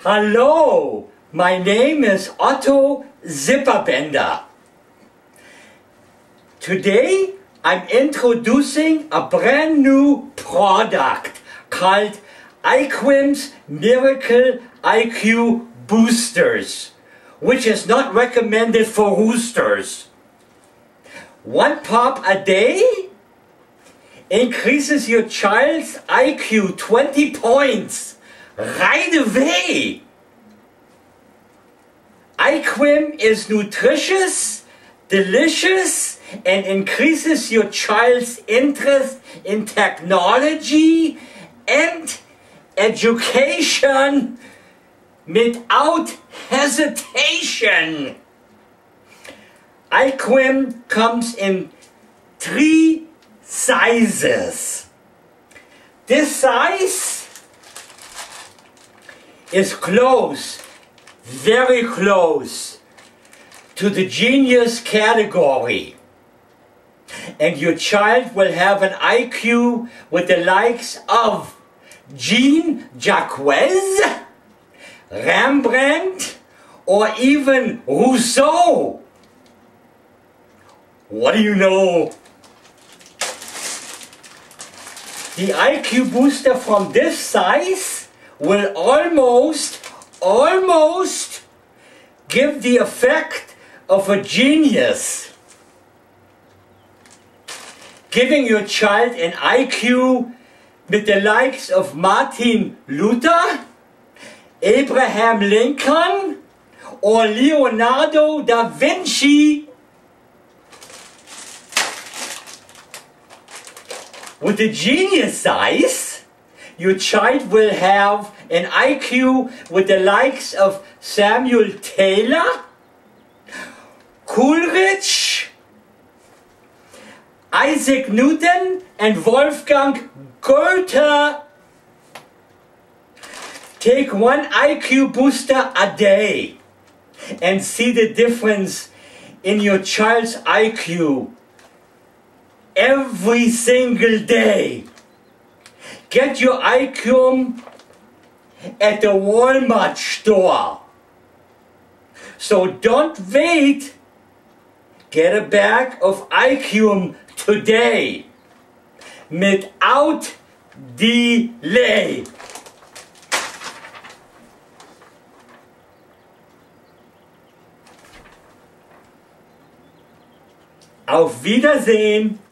Hello, my name is Otto Zipperbender. Today I'm introducing a brand new product called IQIM's Miracle IQ Boosters, which is not recommended for roosters. One pop a day increases your child's IQ 20 points right away. IQIM is nutritious, delicious, and increases your child's interest in technology and education without hesitation. IQIM comes in 3 sizes. This size is close, very close to the genius category. And your child will have an IQ with the likes of Jean-Jacques, Rembrandt, or even Rousseau. What do you know? The IQ booster from this size will almost give the effect of a genius, giving your child an IQ with the likes of Martin Luther, Abraham Lincoln, or Leonardo da Vinci. With the genius size, your child will have an IQ with the likes of Samuel Taylor, Coleridge, Isaac Newton, and Wolfgang Goethe. Take one IQ booster a day and see the difference in your child's IQ every single day. Get your IQIM at the Walmart store. So don't wait. Get a bag of IQIM today, without delay. Auf Wiedersehen.